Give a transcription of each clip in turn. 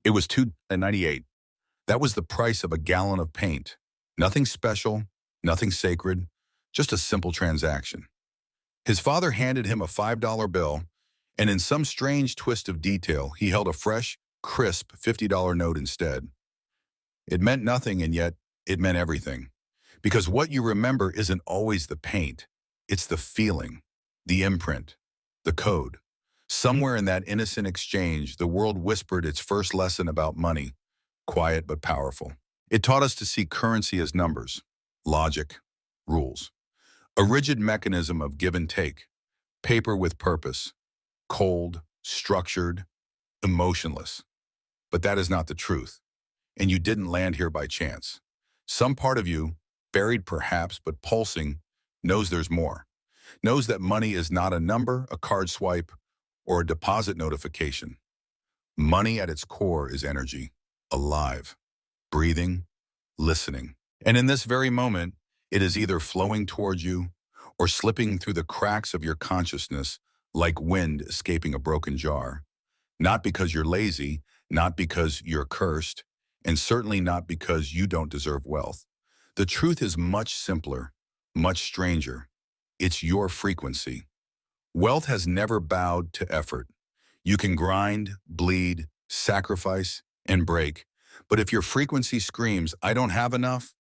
It was $2.98. That was the price of a gallon of paint. Nothing special, nothing sacred, just a simple transaction. His father handed him a $5 bill, and in some strange twist of detail, he held a fresh, crisp $50 note instead. It meant nothing, and yet it meant everything. Because what you remember isn't always the paint. It's the feeling, the imprint, the code. Somewhere in that innocent exchange, the world whispered its first lesson about money, quiet but powerful. It taught us to see currency as numbers, logic, rules. A rigid mechanism of give and take, paper with purpose, cold, structured, emotionless. But that is not the truth, and you didn't land here by chance. Some part of you, buried perhaps but pulsing, knows there's more, knows that money is not a number, a card swipe, or a deposit notification. Money at its core is energy, alive, breathing, listening. And in this very moment, it is either flowing towards you or slipping through the cracks of your consciousness like wind escaping a broken jar. Not because you're lazy, not because you're cursed, and certainly not because you don't deserve wealth. The truth is much simpler, much stranger. It's your frequency. Wealth has never bowed to effort. You can grind, bleed, sacrifice, and break. But if your frequency screams, I don't have enough,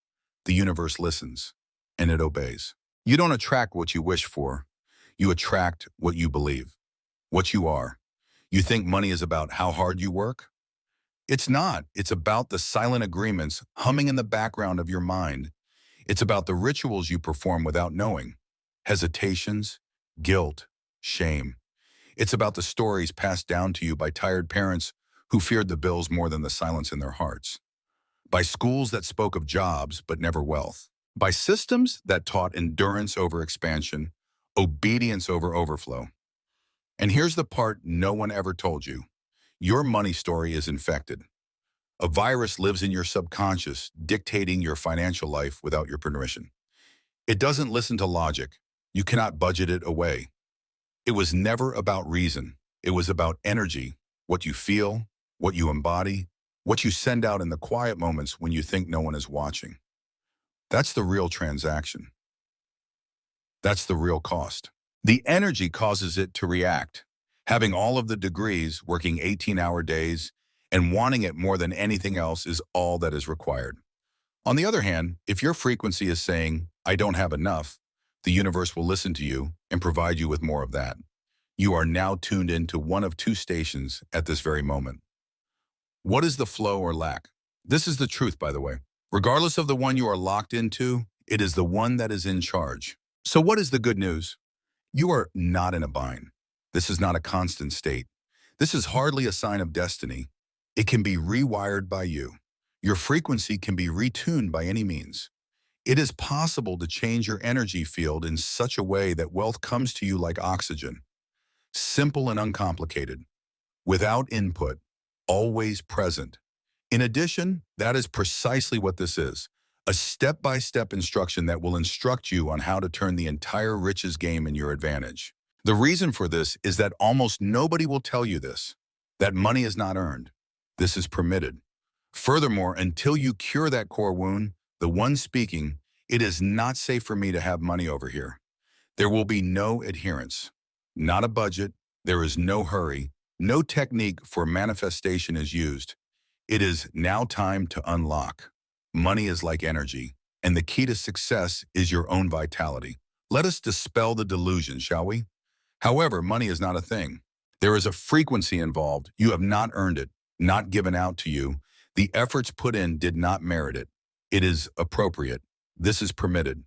the universe listens, and it obeys. You don't attract what you wish for. You attract what you believe, what you are. You think money is about how hard you work? It's not. It's about the silent agreements humming in the background of your mind. It's about the rituals you perform without knowing, hesitations, guilt, shame. It's about the stories passed down to you by tired parents who feared the bills more than the silence in their hearts, by schools that spoke of jobs but never wealth, by systems that taught endurance over expansion, obedience over overflow. And here's the part no one ever told you. Your money story is infected. A virus lives in your subconscious, dictating your financial life without your permission. It doesn't listen to logic. You cannot budget it away. It was never about reason. It was about energy, what you feel, what you embody, what you send out in the quiet moments when you think no one is watching. That's the real transaction. That's the real cost. The energy causes it to react. Having all of the degrees, working 18-hour days, and wanting it more than anything else is all that is required. On the other hand, if your frequency is saying, I don't have enough, the universe will listen to you and provide you with more of that. You are now tuned into one of two stations at this very moment. What is the flow or lack? This is the truth, by the way. Regardless of the one you are locked into, it is the one that is in charge. So what is the good news? You are not in a bind. This is not a constant state. This is hardly a sign of destiny. It can be rewired by you. Your frequency can be retuned by any means. It is possible to change your energy field in such a way that wealth comes to you like oxygen. Simple and uncomplicated. Without input. Always present. In addition, that is precisely what this is. A step-by-step instruction that will instruct you on how to turn the entire riches game in your advantage. The reason for this is that almost nobody will tell you this, that money is not earned. This is permitted. Furthermore, until you cure that core wound, the one speaking, it is not safe for me to have money over here. There will be no adherence, not a budget, there is no hurry, no technique for manifestation is used. It is now time to unlock. Money is like energy, and the key to success is your own vitality. Let us dispel the delusion, shall we? However, money is not a thing. There is a frequency involved. You have not earned it, not given out to you. The efforts put in did not merit it. It is appropriate. This is permitted.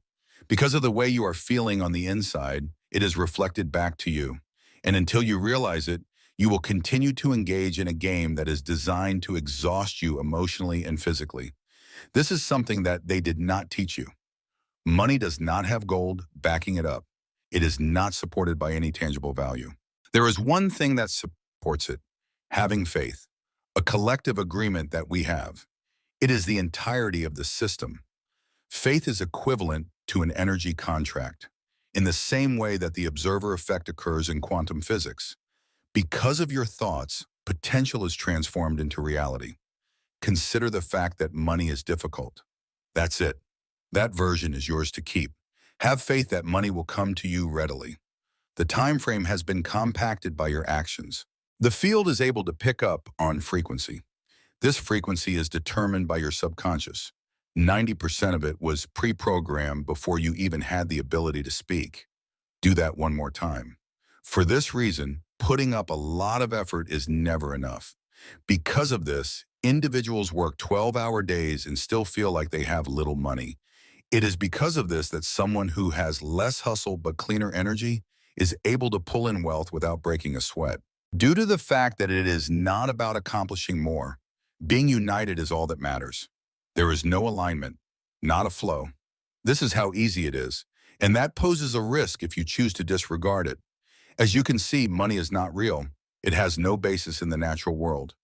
Because of the way you are feeling on the inside, it is reflected back to you. And until you realize it, you will continue to engage in a game that is designed to exhaust you emotionally and physically. This is something that they did not teach you. Money does not have gold backing it up. It is not supported by any tangible value. There is one thing that supports it, having faith, a collective agreement that we have. It is the entirety of the system. Faith is equivalent to an energy contract, in the same way that the observer effect occurs in quantum physics. Because of your thoughts, potential is transformed into reality. Consider the fact that money is difficult. That's it. That version is yours to keep. Have faith that money will come to you readily. The time frame has been compacted by your actions. The field is able to pick up on frequency. This frequency is determined by your subconscious. 90% of it was pre-programmed before you even had the ability to speak. Do that one more time. For this reason, putting up a lot of effort is never enough. Because of this, individuals work 12-hour days and still feel like they have little money. It is because of this that someone who has less hustle but cleaner energy is able to pull in wealth without breaking a sweat. Due to the fact that it is not about accomplishing more, being united is all that matters. There is no alignment, not a flow. This is how easy it is, and that poses a risk if you choose to disregard it. As you can see, money is not real. It has no basis in the natural world.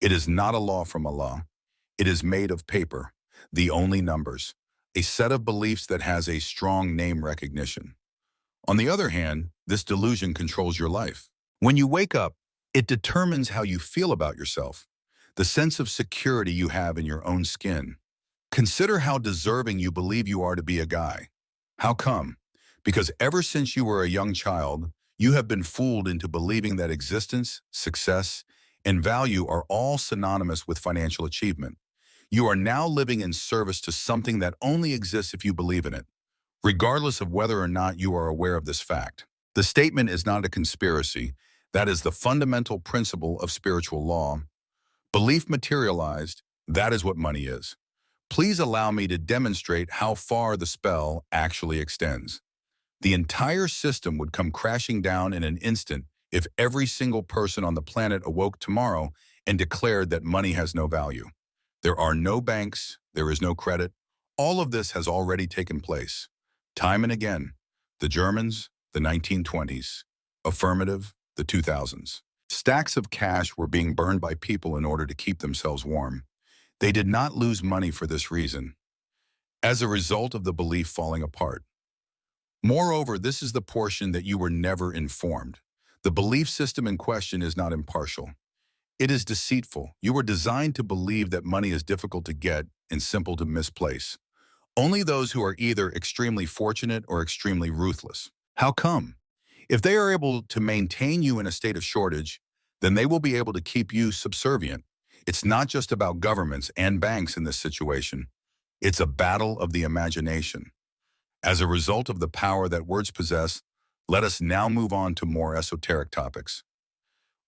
It is not a law from Allah. It is made of paper, the only numbers, a set of beliefs that has a strong name recognition. On the other hand, this delusion controls your life. When you wake up, it determines how you feel about yourself, the sense of security you have in your own skin. Consider how deserving you believe you are to be a guy. How come? Because ever since you were a young child, you have been fooled into believing that existence, success, and value are all synonymous with financial achievement. You are now living in service to something that only exists if you believe in it, regardless of whether or not you are aware of this fact. The statement is not a conspiracy. That is the fundamental principle of spiritual law. Belief materialized, that is what money is. Please allow me to demonstrate how far the spell actually extends. The entire system would come crashing down in an instant if every single person on the planet awoke tomorrow and declared that money has no value. There are no banks, there is no credit. All of this has already taken place. Time and again. The Germans, the 1920s. Affirmative, the 2000s. Stacks of cash were being burned by people in order to keep themselves warm. They did not lose money for this reason, as a result of the belief falling apart. Moreover, this is the portion that you were never informed. The belief system in question is not impartial. It is deceitful. You were designed to believe that money is difficult to get and simple to misplace. Only those who are either extremely fortunate or extremely ruthless. How come? If they are able to maintain you in a state of shortage, then they will be able to keep you subservient. It's not just about governments and banks in this situation. It's a battle of the imagination. As a result of the power that words possess, let us now move on to more esoteric topics.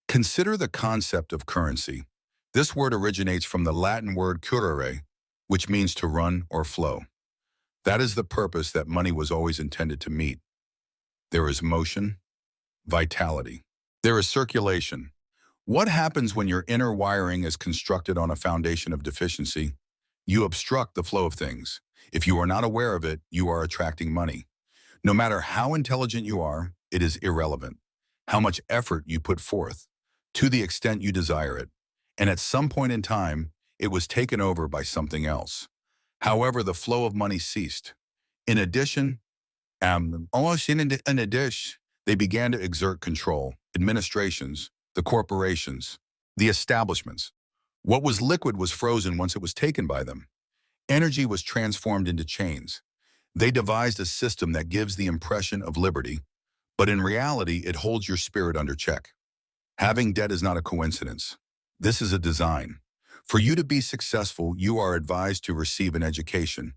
Consider the concept of currency. This word originates from the Latin word currere, which means to run or flow. That is the purpose that money was always intended to meet. There is motion, vitality. There is circulation. What happens when your inner wiring is constructed on a foundation of deficiency? You obstruct the flow of things. If you are not aware of it, you are attracting money. No matter how intelligent you are, it is irrelevant. How much effort you put forth, to the extent you desire it. And at some point in time, it was taken over by something else. However, the flow of money ceased. In addition, they began to exert control. Administrations, the corporations, the establishments. What was liquid was frozen once it was taken by them. Energy was transformed into chains. They devised a system that gives the impression of liberty, but in reality, it holds your spirit under check. Having debt is not a coincidence. This is a design. For you to be successful, you are advised to receive an education.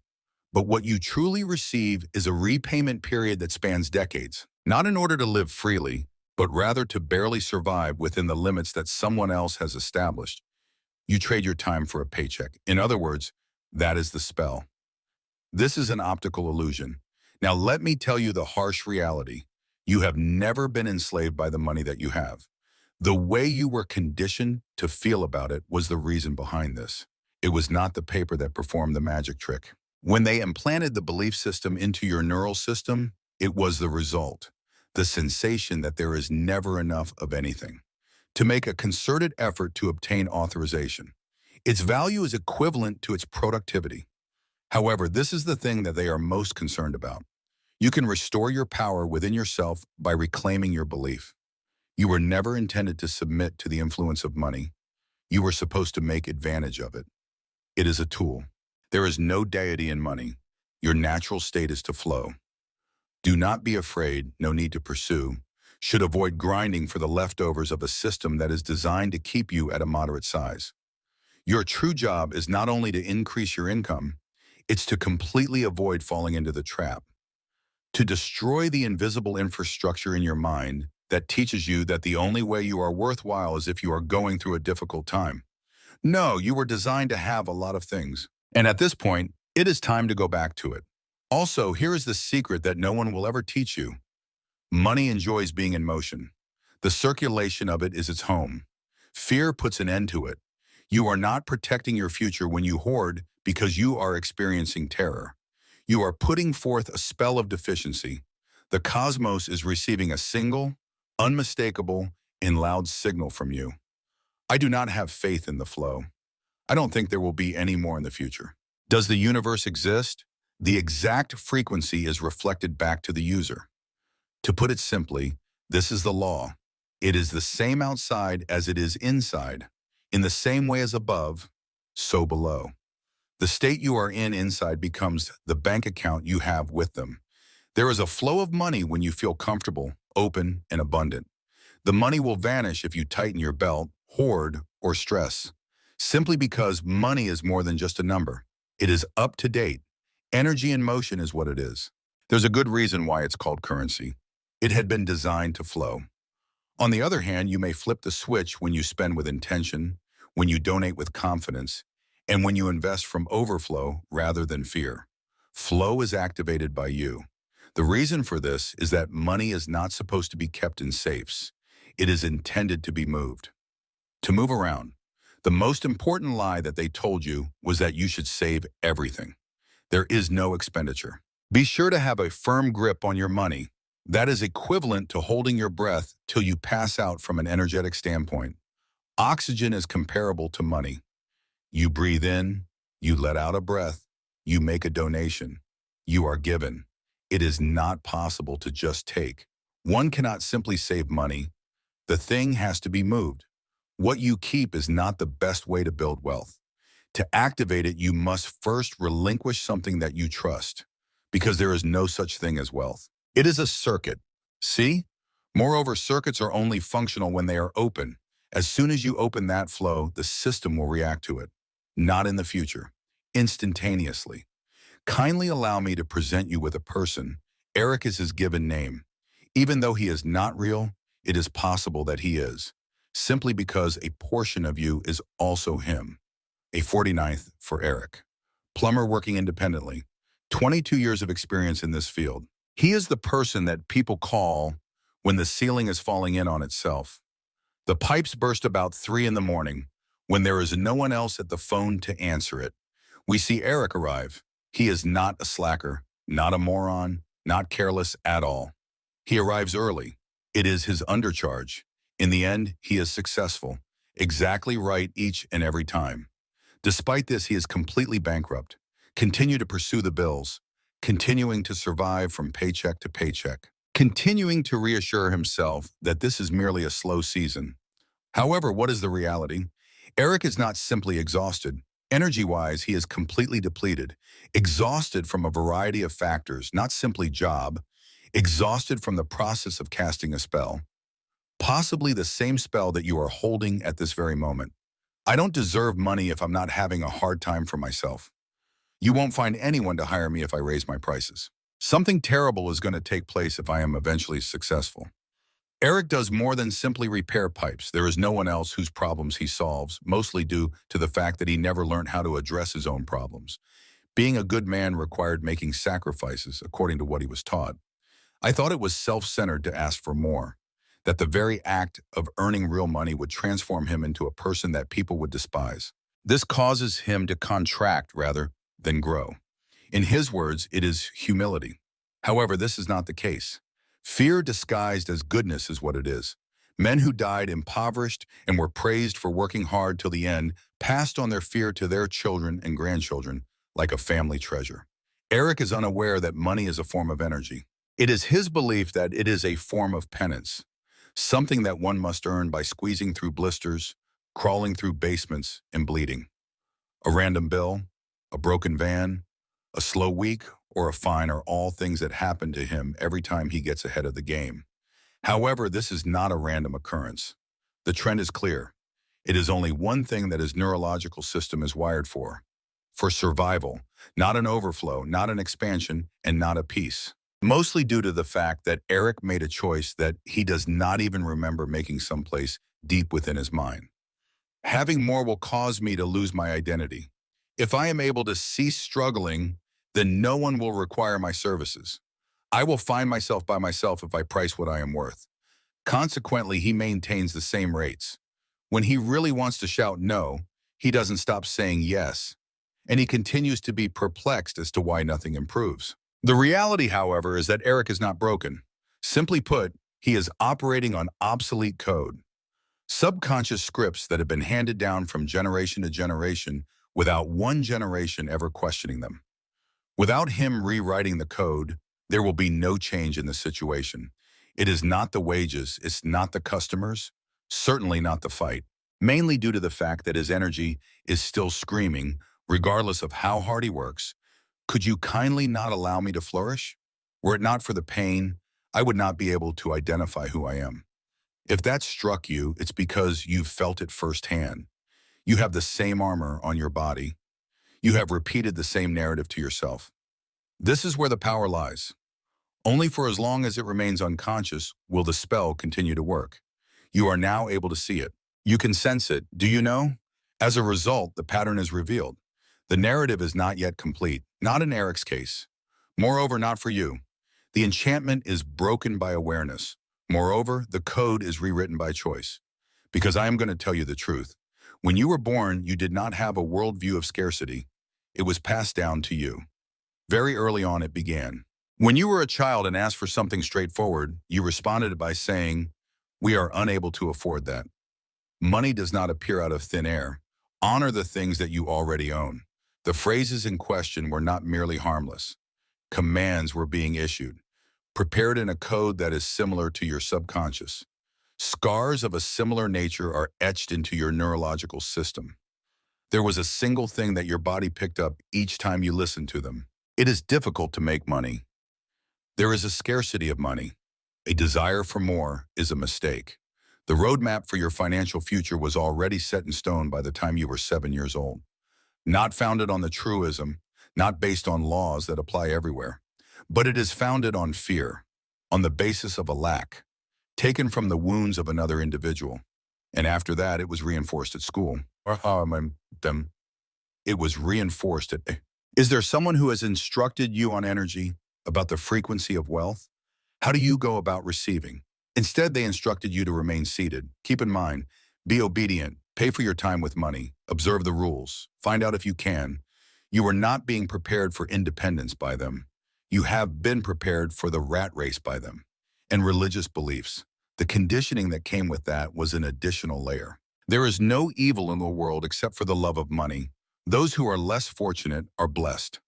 But what you truly receive is a repayment period that spans decades, not in order to live freely, but rather to barely survive within the limits that someone else has established. You trade your time for a paycheck. In other words, that is the spell. This is an optical illusion. Now let me tell you the harsh reality. You have never been enslaved by the money that you have. The way you were conditioned to feel about it was the reason behind this. It was not the paper that performed the magic trick. When they implanted the belief system into your neural system, it was the result, the sensation that there is never enough of anything. To make a concerted effort to obtain authorization. Its value is equivalent to its productivity. However, this is the thing that they are most concerned about. You can restore your power within yourself by reclaiming your belief. You were never intended to submit to the influence of money. You were supposed to make advantage of it. It is a tool. There is no deity in money. Your natural state is to flow. Do not be afraid, no need to pursue. Should avoid grinding for the leftovers of a system that is designed to keep you at a moderate size. Your true job is not only to increase your income, it's to completely avoid falling into the trap. To destroy the invisible infrastructure in your mind that teaches you that the only way you are worthwhile is if you are going through a difficult time. No, you were designed to have a lot of things. And at this point, it is time to go back to it. Also, here is the secret that no one will ever teach you. Money enjoys being in motion. The circulation of it is its home. Fear puts an end to it. You are not protecting your future when you hoard because you are experiencing terror. You are putting forth a spell of deficiency. The cosmos is receiving a single, unmistakable, and loud signal from you. I do not have faith in the flow. I don't think there will be any more in the future. Does the universe exist? The exact frequency is reflected back to the user. To put it simply, this is the law. It is the same outside as it is inside. In the same way as above, so below. The state you are in inside becomes the bank account you have with them. There is a flow of money when you feel comfortable, open, and abundant. The money will vanish if you tighten your belt, hoard, or stress. Simply because money is more than just a number. It is up to date. Energy in motion is what it is. There's a good reason why it's called currency. It had been designed to flow. On the other hand, you may flip the switch when you spend with intention, when you donate with confidence, and when you invest from overflow rather than fear. Flow is activated by you. The reason for this is that money is not supposed to be kept in safes. It is intended to be moved. To move around. The most important lie that they told you was that you should save everything. There is no expenditure. Be sure to have a firm grip on your money. That is equivalent to holding your breath till you pass out from an energetic standpoint. Oxygen is comparable to money. You breathe in, you let out a breath, you make a donation. You are given. It is not possible to just take. One cannot simply save money. The thing has to be moved. What you keep is not the best way to build wealth. To activate it, you must first relinquish something that you trust, because there is no such thing as wealth. It is a circuit. See? Moreover, circuits are only functional when they are open. As soon as you open that flow, the system will react to it. Not in the future. Instantaneously. Kindly allow me to present you with a person. Eric is his given name. Even though he is not real, it is possible that he is, simply because a portion of you is also him. A 49th for Eric. Plumber working independently. 22 years of experience in this field. He is the person that people call when the ceiling is falling in on itself. The pipes burst about 3 in the morning when there is no one else at the phone to answer it. We see Eric arrive. He is not a slacker, not a moron, not careless at all. He arrives early. It is his undercharge. In the end, he is successful. Exactly right each and every time. Despite this, he is completely bankrupt. Continue to pursue the bills. Continuing to survive from paycheck to paycheck. Continuing to reassure himself that this is merely a slow season. However, what is the reality? Eric is not simply exhausted. Energy-wise, he is completely depleted. Exhausted from a variety of factors, not simply job. Exhausted from the process of casting a spell. Possibly the same spell that you are holding at this very moment. I don't deserve money if I'm not having a hard time for myself. You won't find anyone to hire me if I raise my prices. Something terrible is going to take place if I am eventually successful. Eric does more than simply repair pipes. There is no one else whose problems he solves, mostly due to the fact that he never learned how to address his own problems. Being a good man required making sacrifices, according to what he was taught. I thought it was self-centered to ask for more, that the very act of earning real money would transform him into a person that people would despise. This causes him to contract rather than grow. In his words, it is humility. However, this is not the case. Fear disguised as goodness is what it is. Men who died impoverished and were praised for working hard till the end passed on their fear to their children and grandchildren like a family treasure. Eric is unaware that money is a form of energy. It is his belief that it is a form of penance. something that one must earn by squeezing through blisters, crawling through basements, and bleeding. A random bill, a broken van, a slow week, or a fine are all things that happen to him every time he gets ahead of the game. However, this is not a random occurrence. The trend is clear. It is only one thing that his neurological system is wired for survival, not an overflow, not an expansion, and not a peace. Mostly due to the fact that Eric made a choice that he does not even remember making someplace deep within his mind. Having more will cause me to lose my identity. If I am able to cease struggling, then no one will require my services. I will find myself by myself if I price what I am worth. Consequently, he maintains the same rates. When he really wants to shout no, he doesn't stop saying yes, and he continues to be perplexed as to why nothing improves. The reality, however, is that Eric is not broken. Simply put, he is operating on obsolete code. Subconscious scripts that have been handed down from generation to generation without one generation ever questioning them. Without him rewriting the code, there will be no change in the situation. It is not the wages, it's not the customers, certainly not the fight. Mainly due to the fact that his energy is still screaming, regardless of how hard he works, "Could you kindly not allow me to flourish? Were it not for the pain, I would not be able to identify who I am." If that struck you, it's because you've felt it firsthand. You have the same armor on your body. You have repeated the same narrative to yourself. This is where the power lies. Only for as long as it remains unconscious will the spell continue to work. You are now able to see it. You can sense it, do you know? As a result, the pattern is revealed. The narrative is not yet complete, not in Eric's case. Moreover, not for you. The enchantment is broken by awareness. Moreover, the code is rewritten by choice. Because I am going to tell you the truth. When you were born, you did not have a worldview of scarcity. It was passed down to you. Very early on, it began. When you were a child and asked for something straightforward, you responded by saying, "We are unable to afford that." Money does not appear out of thin air. Honor the things that you already own. The phrases in question were not merely harmless. Commands were being issued, prepared in a code that is similar to your subconscious. Scars of a similar nature are etched into your neurological system. There was a single thing that your body picked up each time you listened to them. It is difficult to make money. There is a scarcity of money. A desire for more is a mistake. The roadmap for your financial future was already set in stone by the time you were 7 years old. Not founded on the truism, not based on laws that apply everywhere, but it is founded on fear, on the basis of a lack, taken from the wounds of another individual. And after that, it was reinforced at school. It was reinforced at... Is there someone who has instructed you on energy, about the frequency of wealth? How do you go about receiving? Instead, they instructed you to remain seated. Keep in mind, be obedient, pay for your time with money, observe the rules, find out if you can. You are not being prepared for independence by them. You have been prepared for the rat race by them. And religious beliefs. The conditioning that came with that was an additional layer. There is no evil in the world except for the love of money. Those who are less fortunate are blessed.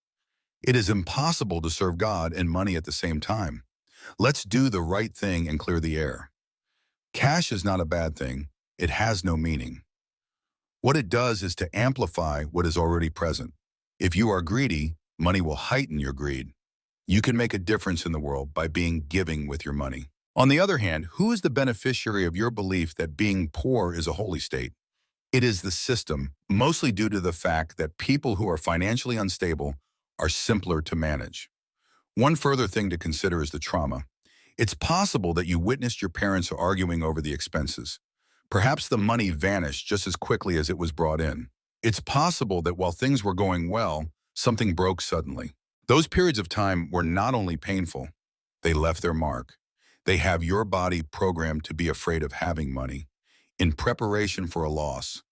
It is impossible to serve God and money at the same time. Let's do the right thing and clear the air. Cash is not a bad thing. It has no meaning. What it does is to amplify what is already present. If you are greedy, money will heighten your greed. You can make a difference in the world by being giving with your money. On the other hand, who is the beneficiary of your belief that being poor is a holy state? It is the system, mostly due to the fact that people who are financially unstable are simpler to manage. One further thing to consider is the trauma. It's possible that you witnessed your parents arguing over the expenses. Perhaps the money vanished just as quickly as it was brought in. It's possible that while things were going well, something broke suddenly. Those periods of time were not only painful, they left their mark. They have your body programmed to be afraid of having money, in preparation for a loss,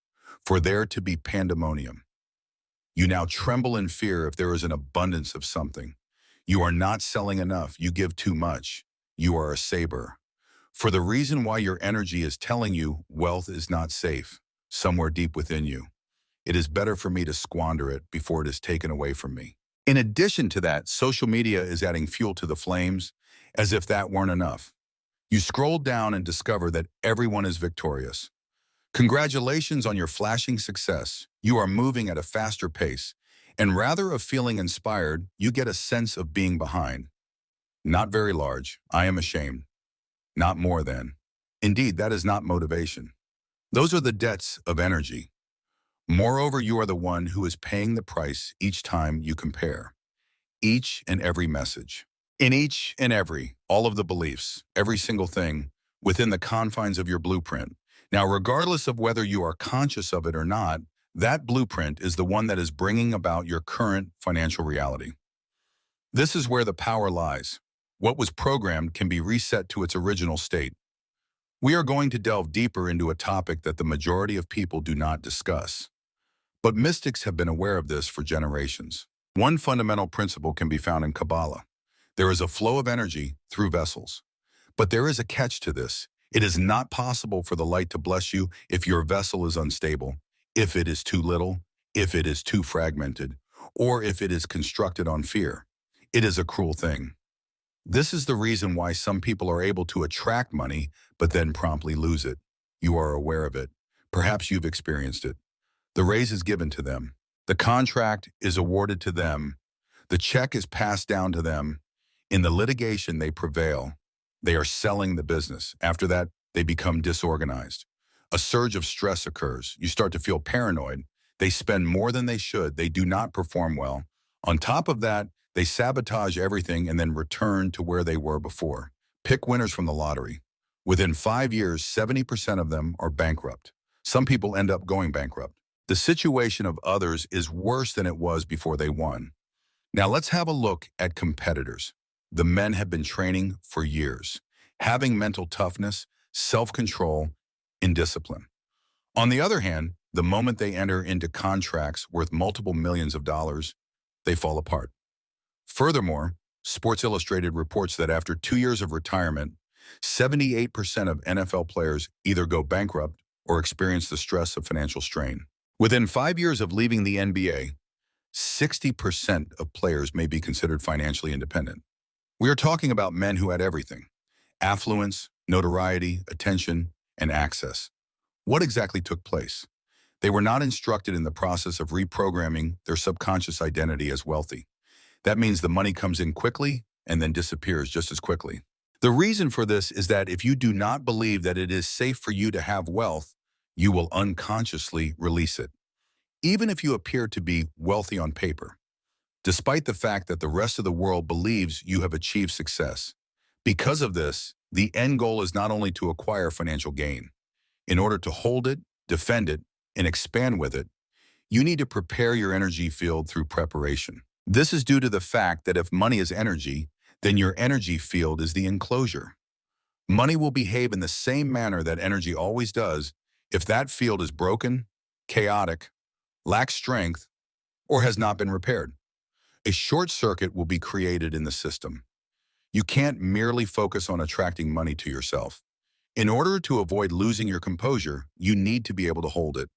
for there to be pandemonium. You now tremble in fear if there is an abundance of something. You are not selling enough. You give too much. You are a saber. For the reason why your energy is telling you wealth is not safe, somewhere deep within you. It is better for me to squander it before it is taken away from me. In addition to that, social media is adding fuel to the flames, as if that weren't enough. You scroll down and discover that everyone is victorious. Congratulations on your flashing success. You are moving at a faster pace, and rather of feeling inspired, you get a sense of being behind. Not very large. I am ashamed. Not more than. Indeed, that is not motivation. Those are the debts of energy. Moreover, you are the one who is paying the price each time you compare. Each and every message. In each and every, all of the beliefs, every single thing within the confines of your blueprint. Now, regardless of whether you are conscious of it or not, that blueprint is the one that is bringing about your current financial reality. This is where the power lies. What was programmed can be reset to its original state. We are going to delve deeper into a topic that the majority of people do not discuss. But mystics have been aware of this for generations. One fundamental principle can be found in Kabbalah. There is a flow of energy through vessels. But there is a catch to this. It is not possible for the light to bless you if your vessel is unstable, if it is too little, if it is too fragmented, or if it is constructed on fear. It is a cruel thing. This is the reason why some people are able to attract money, but then promptly lose it. You are aware of it. Perhaps you've experienced it. The raise is given to them. The contract is awarded to them. The check is passed down to them. In the litigation, they prevail. They are selling the business. After that, they become disorganized. A surge of stress occurs. You start to feel paranoid. They spend more than they should. They do not perform well. On top of that, they sabotage everything and then return to where they were before. Pick winners from the lottery. Within 5 years, 70% of them are bankrupt. Some people end up going bankrupt. The situation of others is worse than it was before they won. Now let's have a look at competitors. The men have been training for years, having mental toughness, self-control, and discipline. On the other hand, the moment they enter into contracts worth multiple millions of dollars, they fall apart. Furthermore, Sports Illustrated reports that after 2 years of retirement, 78% of NFL players either go bankrupt or experience the stress of financial strain. Within 5 years of leaving the NBA, 60% of players may be considered financially independent. We are talking about men who had everything: affluence, notoriety, attention, and access. What exactly took place? They were not instructed in the process of reprogramming their subconscious identity as wealthy. That means the money comes in quickly and then disappears just as quickly. The reason for this is that if you do not believe that it is safe for you to have wealth, you will unconsciously release it. Even if you appear to be wealthy on paper, despite the fact that the rest of the world believes you have achieved success. Because of this, the end goal is not only to acquire financial gain. In order to hold it, defend it, and expand with it, you need to prepare your energy field through preparation. This is due to the fact that if money is energy, then your energy field is the enclosure. Money will behave in the same manner that energy always does if that field is broken, chaotic, lacks strength, or has not been repaired. A short circuit will be created in the system. You can't merely focus on attracting money to yourself. In order to avoid losing your composure, you need to be able to hold it.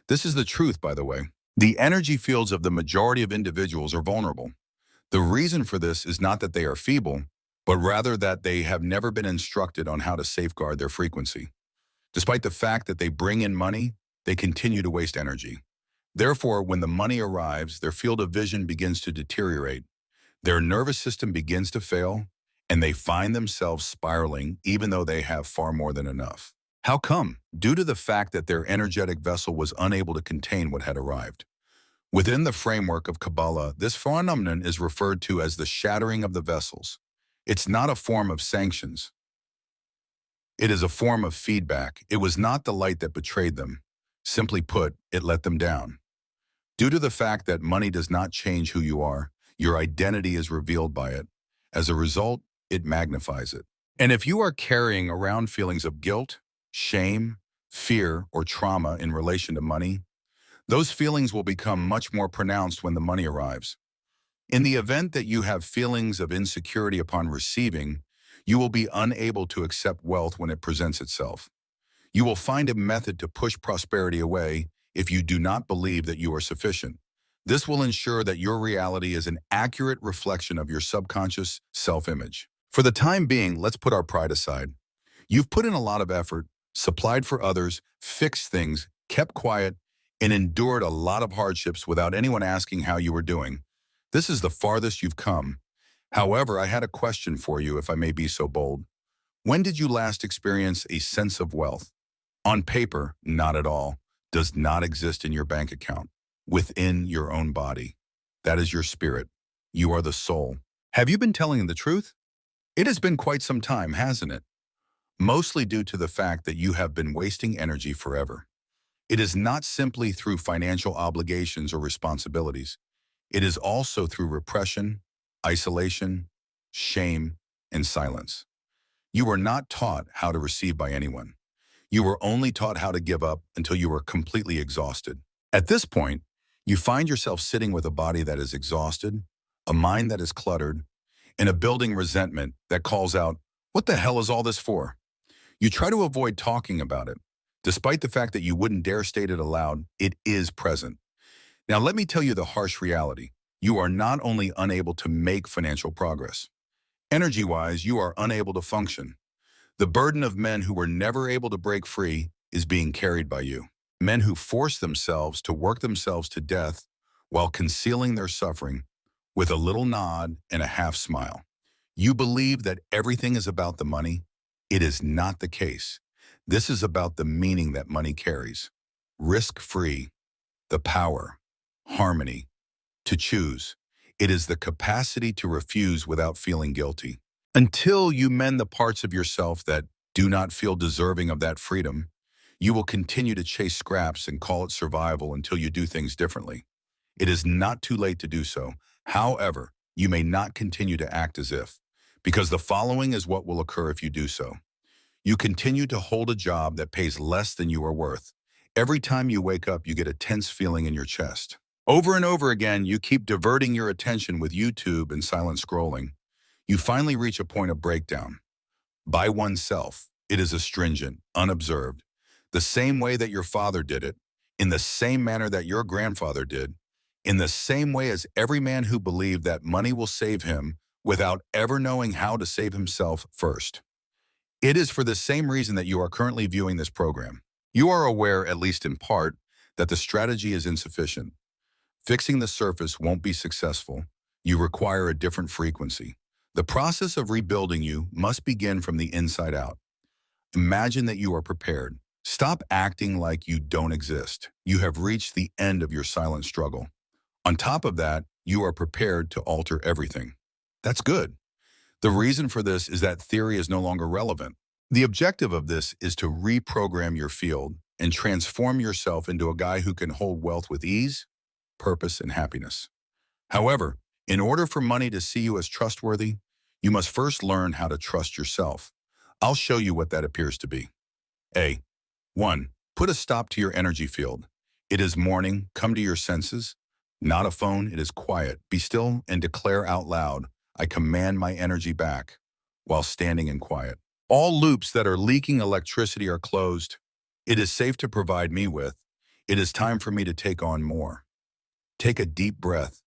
This is the truth, by the way. The energy fields of the majority of individuals are vulnerable. The reason for this is not that they are feeble, but rather that they have never been instructed on how to safeguard their frequency. Despite the fact that they bring in money, they continue to waste energy. Therefore, when the money arrives, their field of vision begins to deteriorate. Their nervous system begins to fail, and they find themselves spiraling even though they have far more than enough. How come? Due to the fact that their energetic vessel was unable to contain what had arrived. Within the framework of Kabbalah, this phenomenon is referred to as the shattering of the vessels. It's not a form of sanctions. It is a form of feedback. It was not the light that betrayed them. Simply put, it let them down. Due to the fact that money does not change who you are, your identity is revealed by it. As a result, it magnifies it. And if you are carrying around feelings of guilt, shame, fear, or trauma in relation to money, those feelings will become much more pronounced when the money arrives. In the event that you have feelings of insecurity upon receiving, you will be unable to accept wealth when it presents itself. You will find a method to push prosperity away if you do not believe that you are sufficient. This will ensure that your reality is an accurate reflection of your subconscious self-image. For the time being, let's put our pride aside. You've put in a lot of effort, supplied for others, fixed things, kept quiet, and endured a lot of hardships without anyone asking how you were doing. This is the farthest you've come. However, I had a question for you, if I may be so bold. When did you last experience a sense of wealth? On paper, not at all. Does not exist in your bank account. Within your own body. That is your spirit. You are the soul. Have you been telling the truth? It has been quite some time, hasn't it? Mostly due to the fact that you have been wasting energy forever. It is not simply through financial obligations or responsibilities. It is also through repression, isolation, shame, and silence. You were not taught how to receive by anyone. You were only taught how to give up until you were completely exhausted. At this point, you find yourself sitting with a body that is exhausted, a mind that is cluttered, and a building resentment that calls out, "What the hell is all this for?" You try to avoid talking about it. Despite the fact that you wouldn't dare state it aloud, it is present. Now let me tell you the harsh reality. You are not only unable to make financial progress. Energy-wise, you are unable to function. The burden of men who were never able to break free is being carried by you. Men who force themselves to work themselves to death while concealing their suffering with a little nod and a half smile. You believe that everything is about the money. It is not the case. This is about the meaning that money carries. Risk-free, the power, harmony, to choose. It is the capacity to refuse without feeling guilty. Until you mend the parts of yourself that do not feel deserving of that freedom, you will continue to chase scraps and call it survival until you do things differently. It is not too late to do so. However, you may not continue to act as if, because the following is what will occur if you do so. You continue to hold a job that pays less than you are worth. Every time you wake up, you get a tense feeling in your chest. Over and over again, you keep diverting your attention with YouTube and silent scrolling. You finally reach a point of breakdown. By oneself, it is astringent, unobserved, the same way that your father did it, in the same manner that your grandfather did, in the same way as every man who believed that money will save him without ever knowing how to save himself first. It is for the same reason that you are currently viewing this program. You are aware, at least in part, that the strategy is insufficient. Fixing the surface won't be successful. You require a different frequency. The process of rebuilding you must begin from the inside out. Imagine that you are prepared. Stop acting like you don't exist. You have reached the end of your silent struggle. On top of that, you are prepared to alter everything. That's good. The reason for this is that theory is no longer relevant. The objective of this is to reprogram your field and transform yourself into a guy who can hold wealth with ease, purpose, and happiness. However, in order for money to see you as trustworthy, you must first learn how to trust yourself. I'll show you what that appears to be. A. 1. Put a stop to your energy field. It is morning. Come to your senses. Not a phone. It is quiet. Be still and declare out loud, "I command my energy back," while standing in quiet. All loops that are leaking electricity are closed. It is safe to provide me with. It is time for me to take on more. Take a deep breath.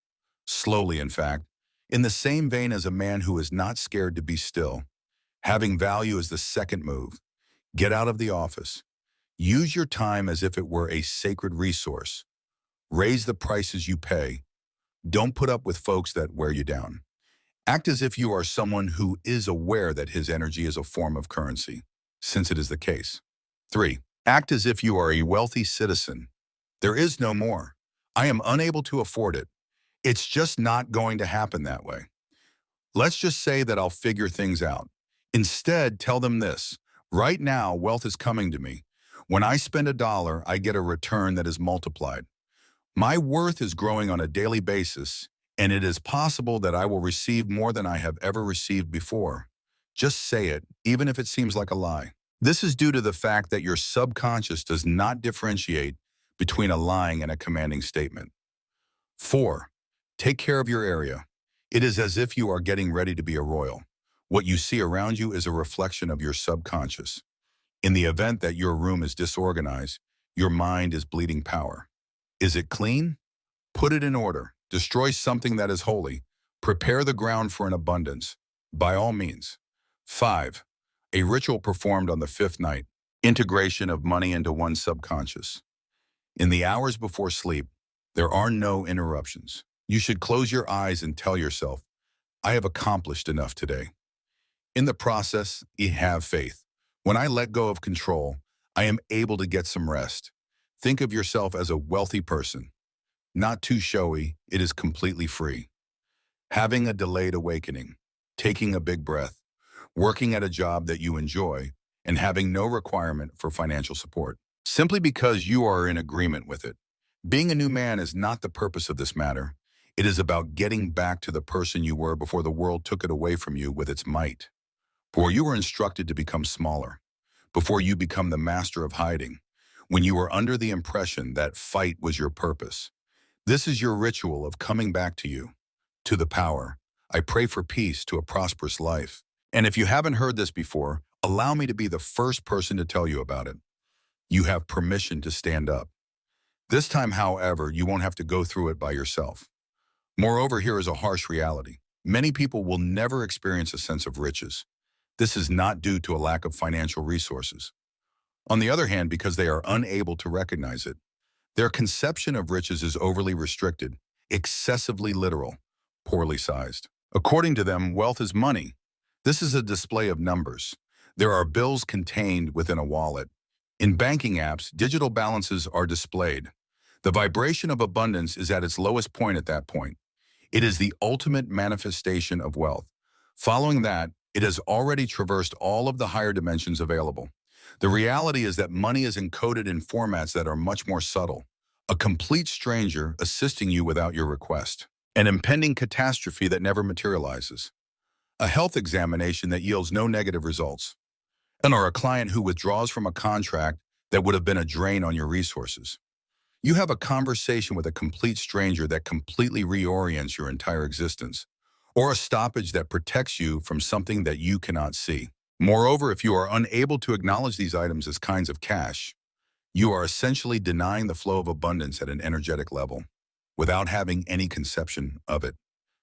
Slowly, in fact, in the same vein as a man who is not scared to be still. Having value is the second move. Get out of the office. Use your time as if it were a sacred resource. Raise the prices you pay. Don't put up with folks that wear you down. Act as if you are someone who is aware that his energy is a form of currency, since it is the case. 3. Act as if you are a wealthy citizen. There is no more. I am unable to afford it. It's just not going to happen that way. Let's just say that I'll figure things out. Instead, tell them this. Right now, wealth is coming to me. When I spend $1, I get a return that is multiplied. My worth is growing on a daily basis, and it is possible that I will receive more than I have ever received before. Just say it, even if it seems like a lie. This is due to the fact that your subconscious does not differentiate between a lying and a commanding statement. 4. Take care of your area. It is as if you are getting ready to be a royal. What you see around you is a reflection of your subconscious. In the event that your room is disorganized, your mind is bleeding power. Is it clean? Put it in order. Destroy something that is holy. Prepare the ground for an abundance. By all means. 5. A ritual performed on the fifth night. Integration of money into one's subconscious. In the hours before sleep, there are no interruptions. You should close your eyes and tell yourself, I have accomplished enough today. In the process, you have faith. When I let go of control, I am able to get some rest. Think of yourself as a wealthy person. Not too showy, it is completely free. Having a delayed awakening, taking a big breath, working at a job that you enjoy, and having no requirement for financial support. Simply because you are in agreement with it. Being a new man is not the purpose of this matter. It is about getting back to the person you were before the world took it away from you with its might. Before you were instructed to become smaller. Before you become the master of hiding. When you were under the impression that fight was your purpose. This is your ritual of coming back to you. To the power. I pray for peace to a prosperous life. And if you haven't heard this before, allow me to be the first person to tell you about it. You have permission to stand up. This time, however, you won't have to go through it by yourself. Moreover, here is a harsh reality. Many people will never experience a sense of riches. This is not due to a lack of financial resources. On the other hand, because they are unable to recognize it. Their conception of riches is overly restricted, excessively literal, poorly sized. According to them, wealth is money. This is a display of numbers. There are bills contained within a wallet. In banking apps, digital balances are displayed. The vibration of abundance is at its lowest point at that point. It is the ultimate manifestation of wealth. Following that, it has already traversed all of the higher dimensions available. The reality is that money is encoded in formats that are much more subtle. A complete stranger assisting you without your request. An impending catastrophe that never materializes. A health examination that yields no negative results. Or a client who withdraws from a contract that would have been a drain on your resources. You have a conversation with a complete stranger that completely reorients your entire existence, or a stoppage that protects you from something that you cannot see. Moreover, if you are unable to acknowledge these items as kinds of cash, you are essentially denying the flow of abundance at an energetic level, without having any conception of it.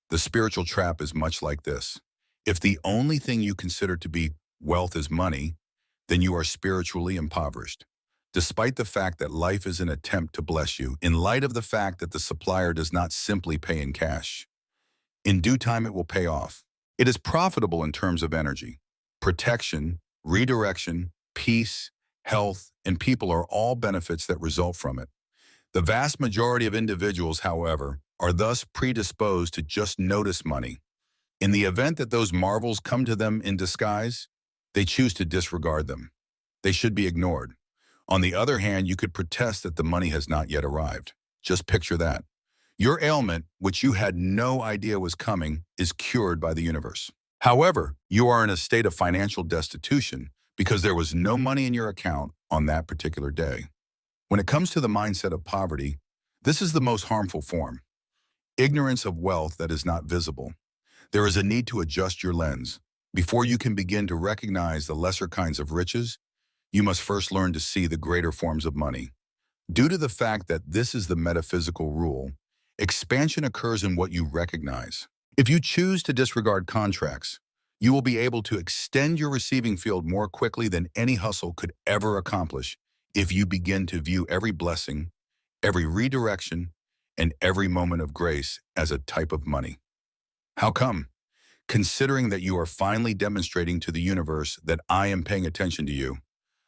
The spiritual trap is much like this. If the only thing you consider to be wealth is money, then you are spiritually impoverished. Despite the fact that life is an attempt to bless you, in light of the fact that the supplier does not simply pay in cash. In due time, it will pay off. It is profitable in terms of energy. Protection, redirection, peace, health, and people are all benefits that result from it. The vast majority of individuals, however, are thus predisposed to just notice money. In the event that those marvels come to them in disguise, they choose to disregard them. They should be ignored. On the other hand, you could protest that the money has not yet arrived. Just picture that. Your ailment, which you had no idea was coming, is cured by the universe. However, you are in a state of financial destitution because there was no money in your account on that particular day. When it comes to the mindset of poverty, this is the most harmful form. Ignorance of wealth that is not visible. There is a need to adjust your lens. Before you can begin to recognize the lesser kinds of riches, you must first learn to see the greater forms of money. Due to the fact that this is the metaphysical rule, expansion occurs in what you recognize. If you choose to disregard contracts, you will be able to extend your receiving field more quickly than any hustle could ever accomplish if you begin to view every blessing, every redirection, and every moment of grace as a type of money. How come? Considering that you are finally demonstrating to the universe that I am paying attention to you,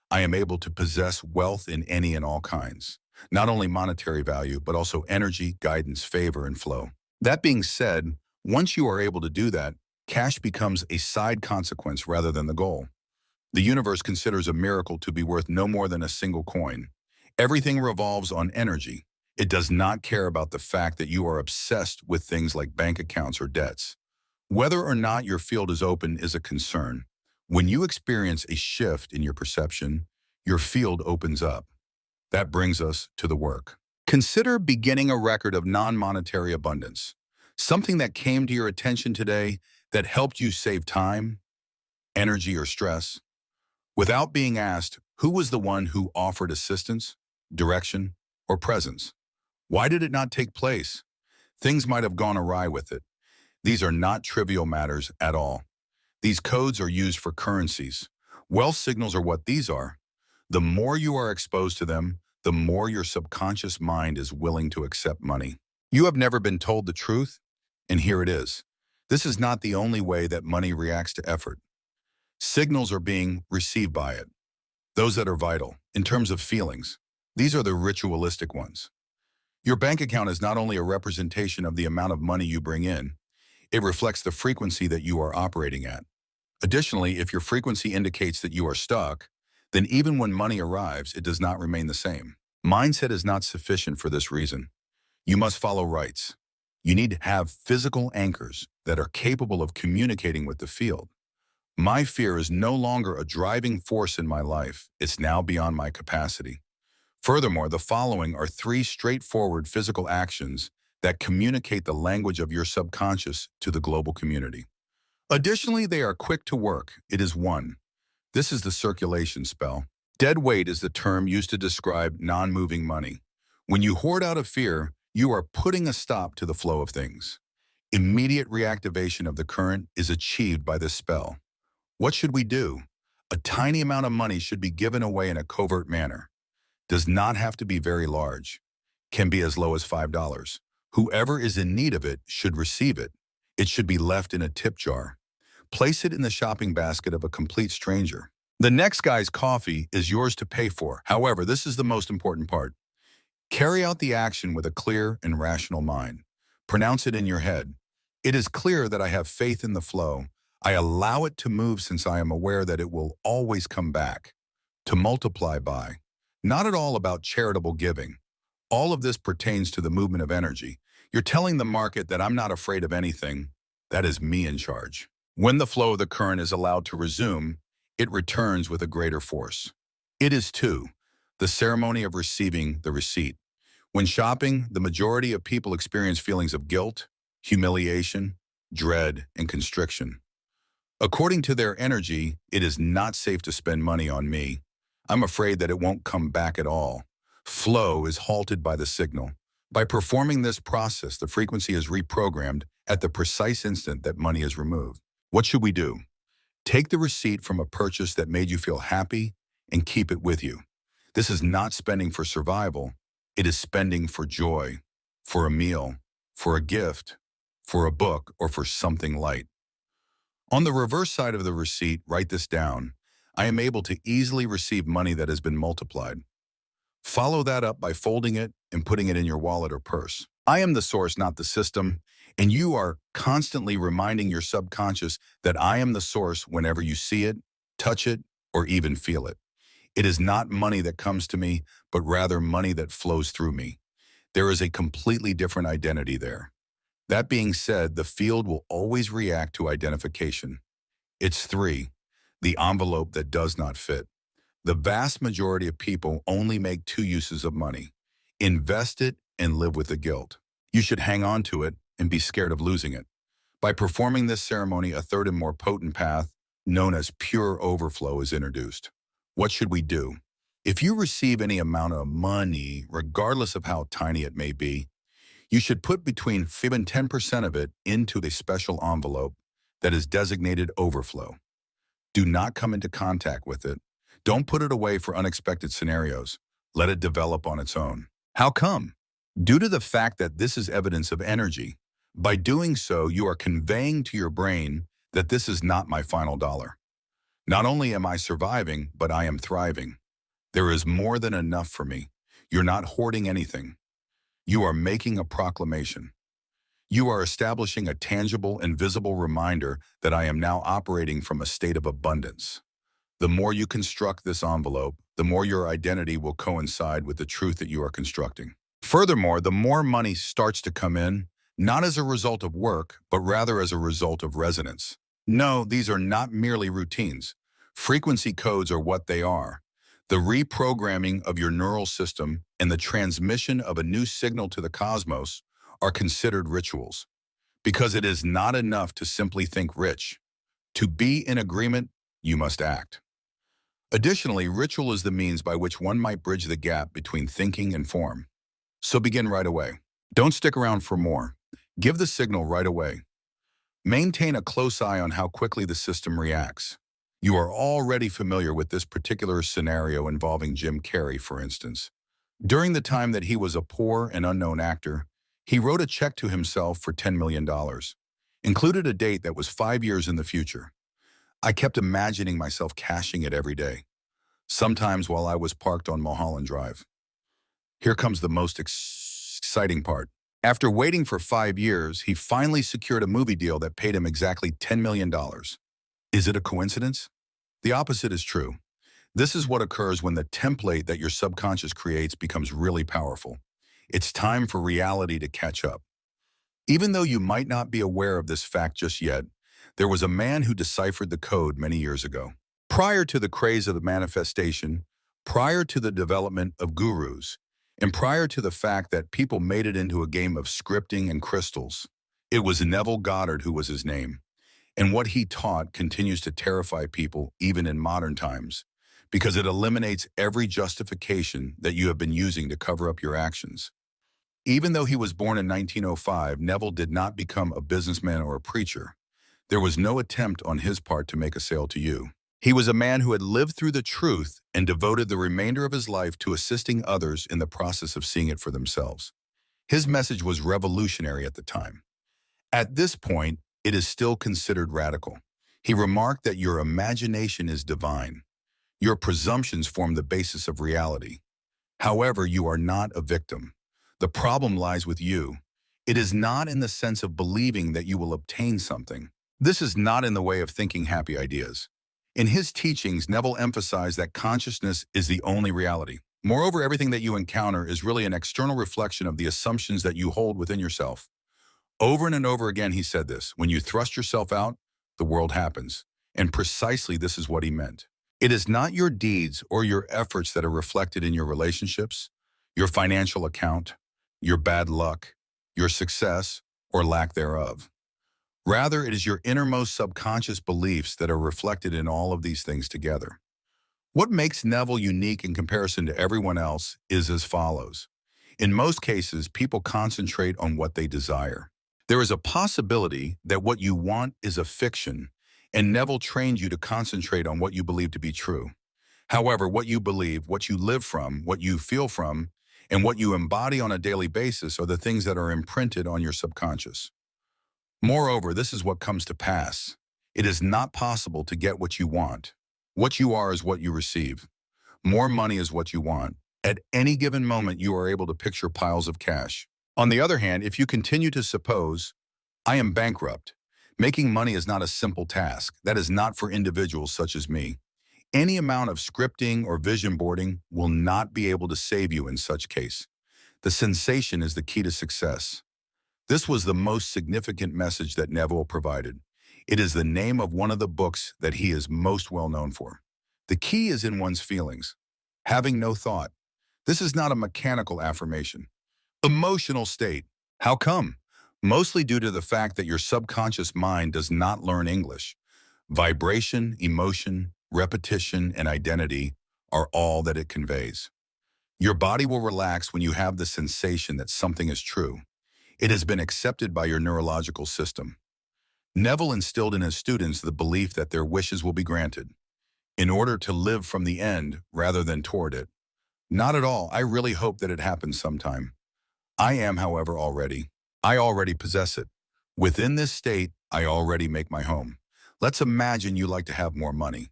I am able to possess wealth in any and all kinds. Not only monetary value, but also energy, guidance, favor, and flow. That being said, once you are able to do that, cash becomes a side consequence rather than the goal. The universe considers a miracle to be worth no more than a single coin. Everything revolves on energy. It does not care about the fact that you are obsessed with things like bank accounts or debts. Whether or not your field is open is a concern. When you experience a shift in your perception, your field opens up. That brings us to the work. Consider beginning a record of non-monetary abundance. Something that came to your attention today that helped you save time, energy, or stress. Without being asked, who was the one who offered assistance, direction, or presence? Why did it not take place? Things might have gone awry with it. These are not trivial matters at all. These codes are used for currencies. Wealth signals are what these are. The more you are exposed to them, the more your subconscious mind is willing to accept money. You have never been told the truth, and here it is. This is not the only way that money reacts to effort. Signals are being received by it, those that are vital, in terms of feelings. These are the ritualistic ones. Your bank account is not only a representation of the amount of money you bring in, it reflects the frequency that you are operating at. Additionally, if your frequency indicates that you are stuck, then even when money arrives, it does not remain the same. Mindset is not sufficient for this reason. You must follow rights. You need to have physical anchors that are capable of communicating with the field. My fear is no longer a driving force in my life. It's now beyond my capacity. Furthermore, the following are 3 straightforward physical actions that communicate the language of your subconscious to the global community. Additionally, they are quick to work. It is 1. This is the circulation spell. Dead weight is the term used to describe non-moving money. When you hoard out of fear, you are putting a stop to the flow of things. Immediate reactivation of the current is achieved by this spell. What should we do? A tiny amount of money should be given away in a covert manner. Does not have to be very large. Can be as low as $5. Whoever is in need of it should receive it. It should be left in a tip jar. Place it in the shopping basket of a complete stranger. The next guy's coffee is yours to pay for. However, this is the most important part. Carry out the action with a clear and rational mind. Pronounce it in your head. It is clear that I have faith in the flow. I allow it to move since I am aware that it will always come back. To multiply by. Not at all about charitable giving. All of this pertains to the movement of energy. You're telling the market that I'm not afraid of anything. That is me in charge. When the flow of the current is allowed to resume, it returns with a greater force. It is 2. The ceremony of receiving the receipt. When shopping, the majority of people experience feelings of guilt, humiliation, dread, and constriction. According to their energy, it is not safe to spend money on me. I'm afraid that it won't come back at all. Flow is halted by the signal. By performing this process, the frequency is reprogrammed at the precise instant that money is removed. What should we do? Take the receipt from a purchase that made you feel happy and keep it with you. This is not spending for survival. It is spending for joy, for a meal, for a gift, for a book, or for something light. On the reverse side of the receipt, write this down. I am able to easily receive money that has been multiplied. Follow that up by folding it and putting it in your wallet or purse. I am the source, not the system, and you are constantly reminding your subconscious that I am the source whenever you see it, touch it, or even feel it. It is not money that comes to me, but rather money that flows through me. There is a completely different identity there. That being said, the field will always react to identification. It's 3. The envelope that does not fit. The vast majority of people only make 2 uses of money. Invest it and live with the guilt. You should hang on to it and be scared of losing it. By performing this ceremony, a third and more potent path, known as pure overflow, is introduced. What should we do? If you receive any amount of money, regardless of how tiny it may be, you should put between 5 and 10% of it into a special envelope that is designated overflow. Do not come into contact with it. Don't put it away for unexpected scenarios. Let it develop on its own. How come? Due to the fact that this is evidence of energy. By doing so, you are conveying to your brain that this is not my final dollar. Not only am I surviving, but I am thriving. There is more than enough for me. You're not hoarding anything. You are making a proclamation. You are establishing a tangible and visible reminder that I am now operating from a state of abundance. The more you construct this envelope, the more your identity will coincide with the truth that you are constructing. Furthermore, the more money starts to come in, not as a result of work, but rather as a result of resonance. No, these are not merely routines. Frequency codes are what they are. The reprogramming of your neural system and the transmission of a new signal to the cosmos are considered rituals. Because it is not enough to simply think rich. To be in agreement, you must act. Additionally, ritual is the means by which one might bridge the gap between thinking and form. So begin right away. Don't stick around for more. Give the signal right away. Maintain a close eye on how quickly the system reacts. You are already familiar with this particular scenario involving Jim Carrey, for instance. During the time that he was a poor and unknown actor, he wrote a check to himself for $10 million, included a date that was 5 years in the future. I kept imagining myself cashing it every day, sometimes while I was parked on Mulholland Drive. Here comes the most exciting part. After waiting for 5 years, he finally secured a movie deal that paid him exactly $10 million. Is it a coincidence? The opposite is true. This is what occurs when the template that your subconscious creates becomes really powerful. It's time for reality to catch up. Even though you might not be aware of this fact just yet, there was a man who deciphered the code many years ago. Prior to the craze of the manifestation, prior to the development of gurus, and prior to the fact that people made it into a game of scripting and crystals, it was Neville Goddard who was his name. And what he taught continues to terrify people even in modern times, because it eliminates every justification that you have been using to cover up your actions. Even though he was born in 1905, Neville did not become a businessman or a preacher. There was no attempt on his part to make a sale to you. He was a man who had lived through the truth and devoted the remainder of his life to assisting others in the process of seeing it for themselves. His message was revolutionary at the time. At this point, it is still considered radical. He remarked that your imagination is divine. Your presumptions form the basis of reality. However, you are not a victim. The problem lies with you. It is not in the sense of believing that you will obtain something. This is not in the way of thinking happy ideas. In his teachings, Neville emphasized that consciousness is the only reality. Moreover, everything that you encounter is really an external reflection of the assumptions that you hold within yourself. Over and over again, he said this: when you thrust yourself out, the world happens. And precisely this is what he meant. It is not your deeds or your efforts that are reflected in your relationships, your financial account, your bad luck, your success, or lack thereof. Rather, it is your innermost subconscious beliefs that are reflected in all of these things together. What makes Neville unique in comparison to everyone else is as follows. In most cases, people concentrate on what they desire. There is a possibility that what you want is a fiction, and Neville trained you to concentrate on what you believe to be true. However, what you believe, what you live from, what you feel from, and what you embody on a daily basis are the things that are imprinted on your subconscious. Moreover, this is what comes to pass. It is not possible to get what you want. What you are is what you receive. More money is what you want. At any given moment, you are able to picture piles of cash. On the other hand, if you continue to suppose, I am bankrupt, making money is not a simple task. That is not for individuals such as me. Any amount of scripting or vision boarding will not be able to save you in such case. The sensation is the key to success. This was the most significant message that Neville provided. It is the name of one of the books that he is most well known for. The key is in one's feelings. Having no thought. This is not a mechanical affirmation. Emotional state. How come? Mostly due to the fact that your subconscious mind does not learn English. Vibration, emotion, repetition, and identity are all that it conveys. Your body will relax when you have the sensation that something is true. It has been accepted by your neurological system. Neville instilled in his students the belief that their wishes will be granted, in order to live from the end rather than toward it. Not at all. I really hope that it happens sometime. I am, however, I already possess it. Within this state, I already make my home. Let's imagine you like to have more money.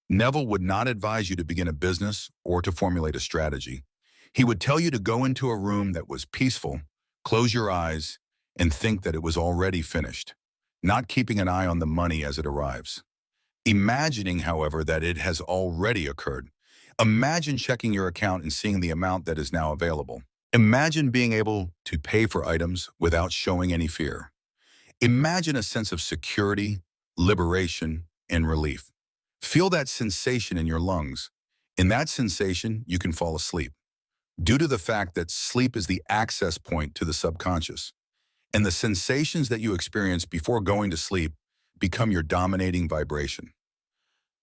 Neville would not advise you to begin a business or to formulate a strategy. He would tell you to go into a room that was peaceful, close your eyes, and think that it was already finished, not keeping an eye on the money as it arrives. Imagining, however, that it has already occurred. Imagine checking your account and seeing the amount that is now available. Imagine being able to pay for items without showing any fear. Imagine a sense of security, liberation, and relief. Feel that sensation in your lungs. In that sensation, you can fall asleep, due to the fact that sleep is the access point to the subconscious. And the sensations that you experience before going to sleep become your dominating vibration.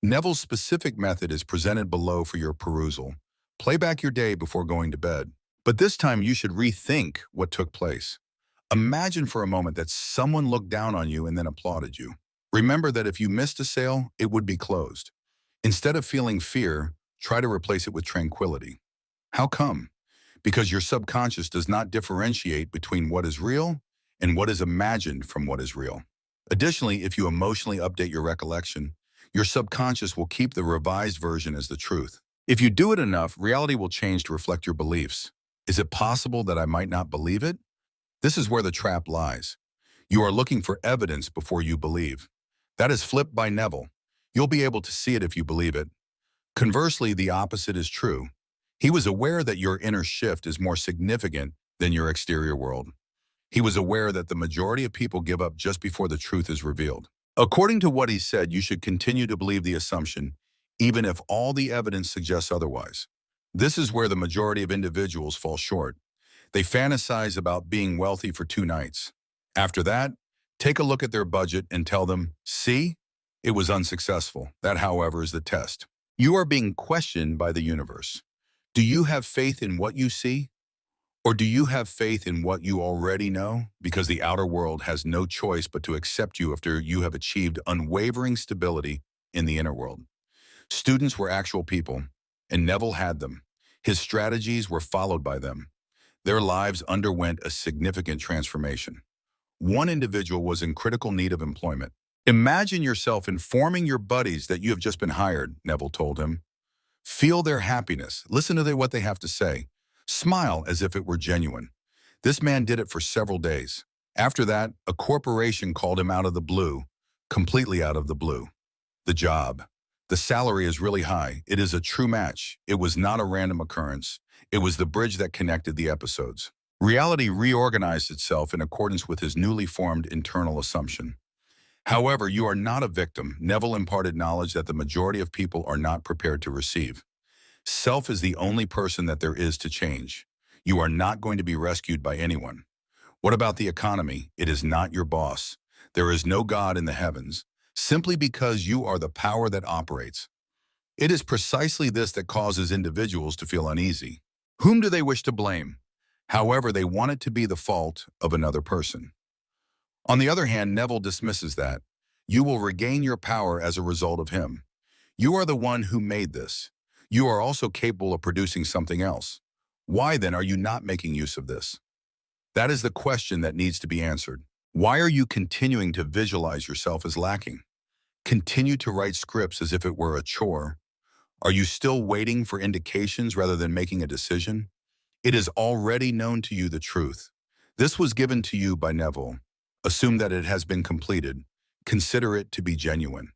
Neville's specific method is presented below for your perusal. Play back your day before going to bed. But this time you should rethink what took place. Imagine for a moment that someone looked down on you and then applauded you. Remember that if you missed a sale, it would be closed. Instead of feeling fear, try to replace it with tranquility. How come? Because your subconscious does not differentiate between what is real and what is imagined from what is real. Additionally, if you emotionally update your recollection, your subconscious will keep the revised version as the truth. If you do it enough, reality will change to reflect your beliefs. Is it possible that I might not believe it? This is where the trap lies. You are looking for evidence before you believe. That is flipped by Neville. You'll be able to see it if you believe it. Conversely, the opposite is true. He was aware that your inner shift is more significant than your exterior world. He was aware that the majority of people give up just before the truth is revealed. According to what he said, you should continue to believe the assumption, even if all the evidence suggests otherwise. This is where the majority of individuals fall short. They fantasize about being wealthy for 2 nights. After that, take a look at their budget and tell them, see, it was unsuccessful. That, however, is the test. You are being questioned by the universe. Do you have faith in what you see? Or do you have faith in what you already know? Because the outer world has no choice but to accept you after you have achieved unwavering stability in the inner world. Students were actual people, and Neville had them. His strategies were followed by them. Their lives underwent a significant transformation. One individual was in critical need of employment. Imagine yourself informing your buddies that you have just been hired, Neville told him. Feel their happiness. Listen to what they have to say. Smile as if it were genuine. This man did it for several days. After that, a corporation called him out of the blue, completely out of the blue. The job. The salary is really high. It is a true match. It was not a random occurrence. It was the bridge that connected the episodes. Reality reorganized itself in accordance with his newly formed internal assumption. However, you are not a victim. Neville imparted knowledge that the majority of people are not prepared to receive. Self is the only person that there is to change. You are not going to be rescued by anyone. What about the economy? It is not your boss. There is no God in the heavens, simply because you are the power that operates. It is precisely this that causes individuals to feel uneasy. Whom do they wish to blame? However, they want it to be the fault of another person. On the other hand, Neville dismisses that. You will regain your power as a result of him. You are the one who made this. You are also capable of producing something else. Why then are you not making use of this? That is the question that needs to be answered. Why are you continuing to visualize yourself as lacking? Continue to write scripts as if it were a chore. Are you still waiting for indications rather than making a decision? It is already known to you the truth. This was given to you by Neville. Assume that it has been completed. Consider it to be genuine.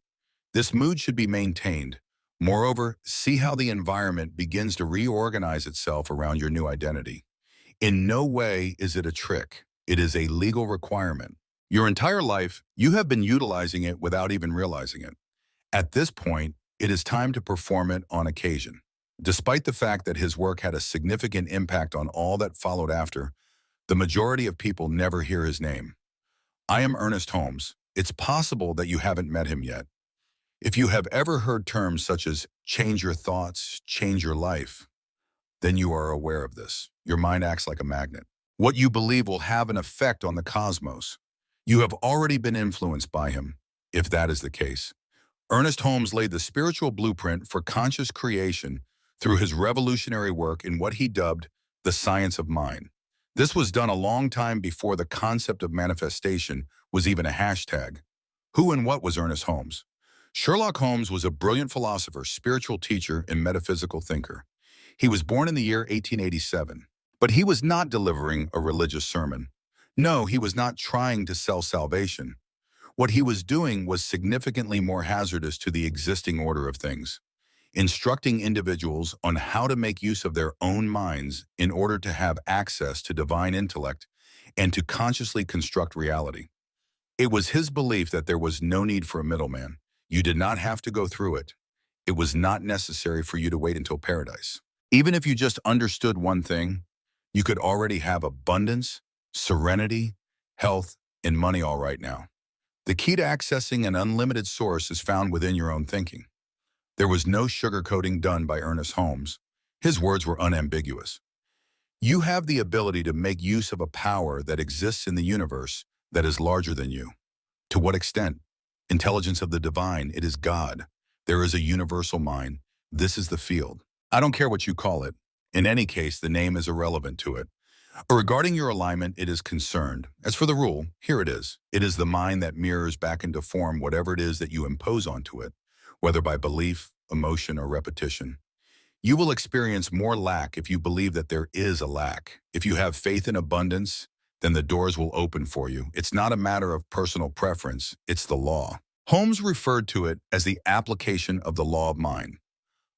This mood should be maintained. Moreover, see how the environment begins to reorganize itself around your new identity. In no way is it a trick. It is a legal requirement. Your entire life, you have been utilizing it without even realizing it. At this point, it is time to perform it on occasion. Despite the fact that his work had a significant impact on all that followed after, the majority of people never hear his name. I am Ernest Holmes. It's possible that you haven't met him yet. If you have ever heard terms such as change your thoughts, change your life, then you are aware of this. Your mind acts like a magnet. What you believe will have an effect on the cosmos. You have already been influenced by him, if that is the case. Ernest Holmes laid the spiritual blueprint for conscious creation through his revolutionary work in what he dubbed the science of mind. This was done a long time before the concept of manifestation was even a hashtag. Who and what was Ernest Holmes? Sherlock Holmes was a brilliant philosopher, spiritual teacher, and metaphysical thinker. He was born in the year 1887, but he was not delivering a religious sermon. No, he was not trying to sell salvation. What he was doing was significantly more hazardous to the existing order of things, instructing individuals on how to make use of their own minds in order to have access to divine intellect and to consciously construct reality. It was his belief that there was no need for a middleman. You did not have to go through it. It was not necessary for you to wait until paradise. Even if you just understood one thing, you could already have abundance, serenity, health, and money all right now. The key to accessing an unlimited source is found within your own thinking. There was no sugarcoating done by Ernest Holmes. His words were unambiguous. You have the ability to make use of a power that exists in the universe that is larger than you. To what extent? Intelligence of the divine, it is God. There is a universal mind. This is the field. I don't care what you call it. In any case, the name is irrelevant to it. Regarding your alignment, it is concerned. As for the rule, here it is. It is the mind that mirrors back into form whatever it is that you impose onto it, whether by belief, emotion, or repetition. You will experience more lack if you believe that there is a lack. If you have faith in abundance, then the doors will open for you. It's not a matter of personal preference, it's the law. Holmes referred to it as the application of the law of mind.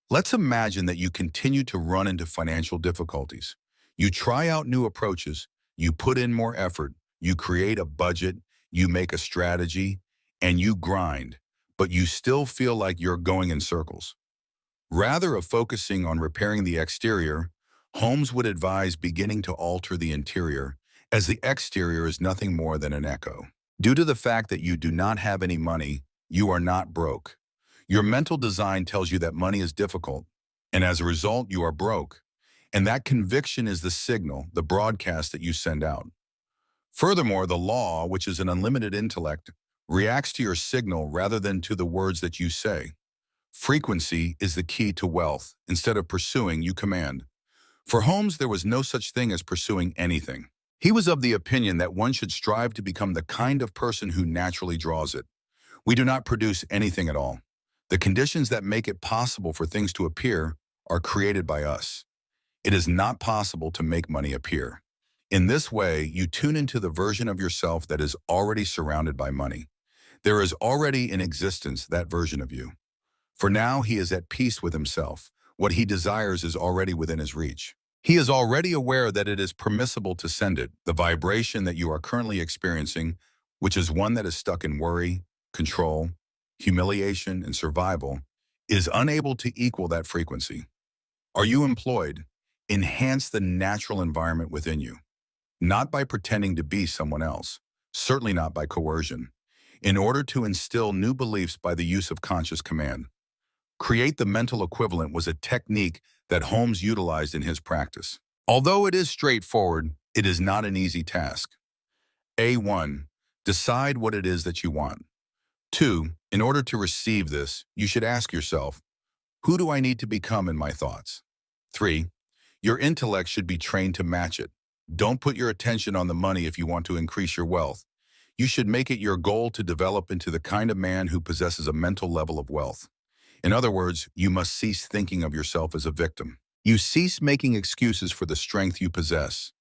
Let's imagine that you continue to run into financial difficulties. You try out new approaches, you put in more effort, you create a budget, you make a strategy, and you grind, but you still feel like you're going in circles. Rather of focusing on repairing the exterior, Holmes would advise beginning to alter the interior, as the exterior is nothing more than an echo. Due to the fact that you do not have any money, you are not broke. Your mental design tells you that money is difficult, and as a result, you are broke. And that conviction is the signal, the broadcast that you send out. Furthermore, the law, which is an unlimited intellect, reacts to your signal rather than to the words that you say. Frequency is the key to wealth. Instead of pursuing, you command. For Holmes, there was no such thing as pursuing anything. He was of the opinion that one should strive to become the kind of person who naturally draws it. We do not produce anything at all. The conditions that make it possible for things to appear are created by us. It is not possible to make money appear. In this way, you tune into the version of yourself that is already surrounded by money. There is already in existence that version of you. For now, he is at peace with himself. What he desires is already within his reach. He is already aware that it is permissible to send it. The vibration that you are currently experiencing, which is one that is stuck in worry, control, humiliation, and survival, is unable to equal that frequency. Are you employed? Enhance the natural environment within you. Not by pretending to be someone else, certainly not by coercion, in order to instill new beliefs by the use of conscious command. Create the mental equivalent was a technique that Holmes utilized in his practice. Although it is straightforward, it is not an easy task. A1. Decide what it is that you want. 2. In order to receive this, you should ask yourself, who do I need to become in my thoughts? 3. Your intellect should be trained to match it. Don't put your attention on the money if you want to increase your wealth. You should make it your goal to develop into the kind of man who possesses a mental level of wealth. In other words, you must cease thinking of yourself as a victim. You cease making excuses for the strength you possess.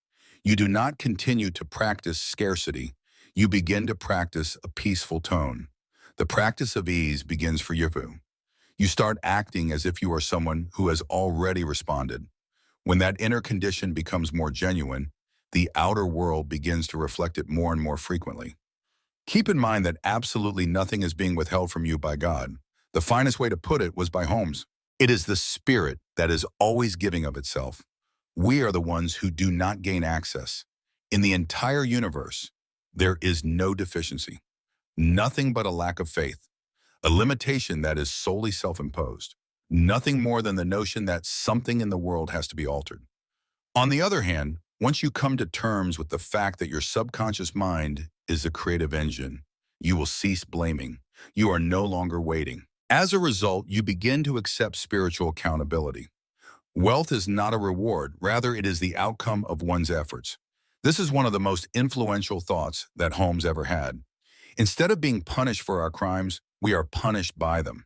You do not continue to practice scarcity. You begin to practice a peaceful tone. The practice of ease begins for you. You start acting as if you are someone who has already responded. When that inner condition becomes more genuine, the outer world begins to reflect it more and more frequently. Keep in mind that absolutely nothing is being withheld from you by God. The finest way to put it was by Holmes. It is the spirit that is always giving of itself. We are the ones who do not gain access. In the entire universe, there is no deficiency, nothing but a lack of faith, a limitation that is solely self-imposed, nothing more than the notion that something in the world has to be altered. On the other hand, once you come to terms with the fact that your subconscious mind is a creative engine, you will cease blaming. You are no longer waiting. As a result, you begin to accept spiritual accountability. Wealth is not a reward, rather it is the outcome of one's efforts. This is one of the most influential thoughts that Holmes ever had. Instead of being punished for our crimes, we are punished by them.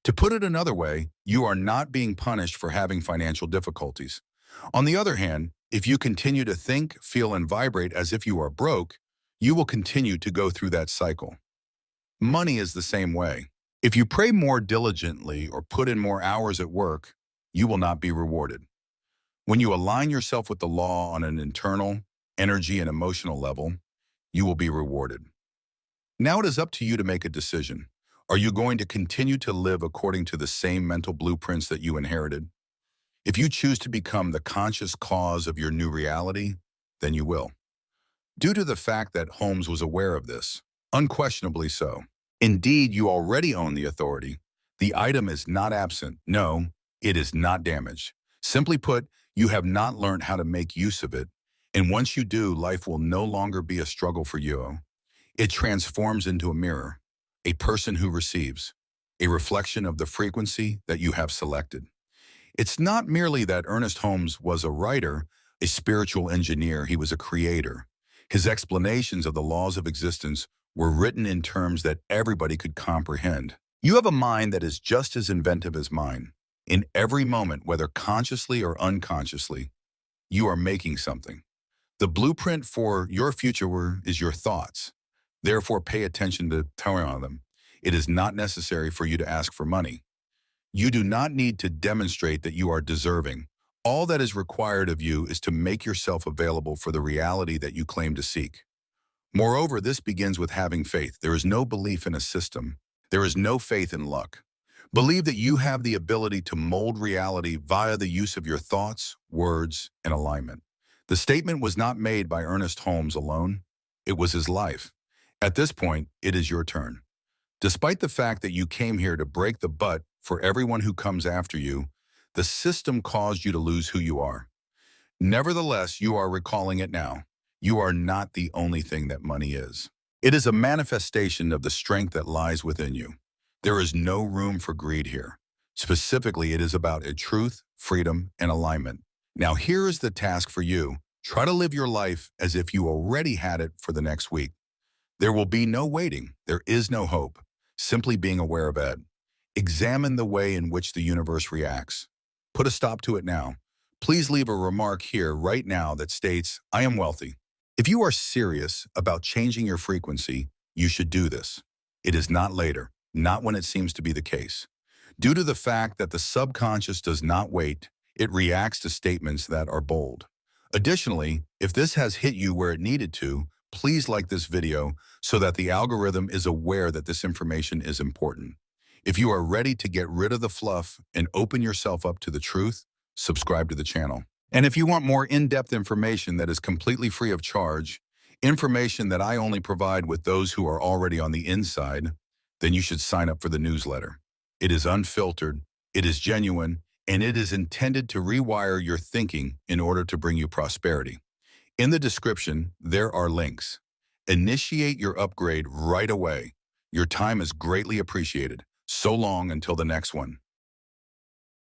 To put it another way, you are not being punished for having financial difficulties. On the other hand, if you continue to think, feel, and vibrate as if you are broke, you will continue to go through that cycle. Money is the same way. If you pray more diligently or put in more hours at work, you will not be rewarded. When you align yourself with the law on an internal, energy, and emotional level, you will be rewarded. Now it is up to you to make a decision. Are you going to continue to live according to the same mental blueprints that you inherited? If you choose to become the conscious cause of your new reality, then you will. Due to the fact that Holmes was aware of this, unquestionably so. Indeed, you already own the authority. The item is not absent. No, it is not damaged. Simply put, you have not learned how to make use of it. And once you do, life will no longer be a struggle for you. It transforms into a mirror. a person who receives, a reflection of the frequency that you have selected. It's not merely that Ernest Holmes was a writer, a spiritual engineer, he was a creator. His explanations of the laws of existence were written in terms that everybody could comprehend. You have a mind that is just as inventive as mine. In every moment, whether consciously or unconsciously, you are making something. The blueprint for your future is your thoughts. Therefore, pay attention to telling on them. It is not necessary for you to ask for money. You do not need to demonstrate that you are deserving. All that is required of you is to make yourself available for the reality that you claim to seek. Moreover, this begins with having faith. There is no belief in a system. There is no faith in luck. Believe that you have the ability to mold reality via the use of your thoughts, words, and alignment. The statement was not made by Ernest Holmes alone. It was his life. At this point, it is your turn. Despite the fact that you came here to break the butt for everyone who comes after you, the system caused you to lose who you are. Nevertheless, you are recalling it now. You are not the only thing that money is. It is a manifestation of the strength that lies within you. There is no room for greed here. Specifically, it is about a truth, freedom, and alignment. Now here is the task for you. Try to live your life as if you already had it for the next week. There will be no waiting. There is no hope. Simply being aware of it. Examine the way in which the universe reacts. Put a stop to it now. Please leave a remark here right now that states, I am wealthy. If you are serious about changing your frequency, you should do this. It is not later, not when it seems to be the case. Due to the fact that the subconscious does not wait, it reacts to statements that are bold. Additionally, if this has hit you where it needed to, please like this video so that the algorithm is aware that this information is important. If you are ready to get rid of the fluff and open yourself up to the truth, subscribe to the channel. And if you want more in-depth information that is completely free of charge, information that I only provide with those who are already on the inside, then you should sign up for the newsletter. It is unfiltered, it is genuine, and it is intended to rewire your thinking in order to bring you prosperity. In the description, there are links. Initiate your upgrade right away. Your time is greatly appreciated. So long until the next one.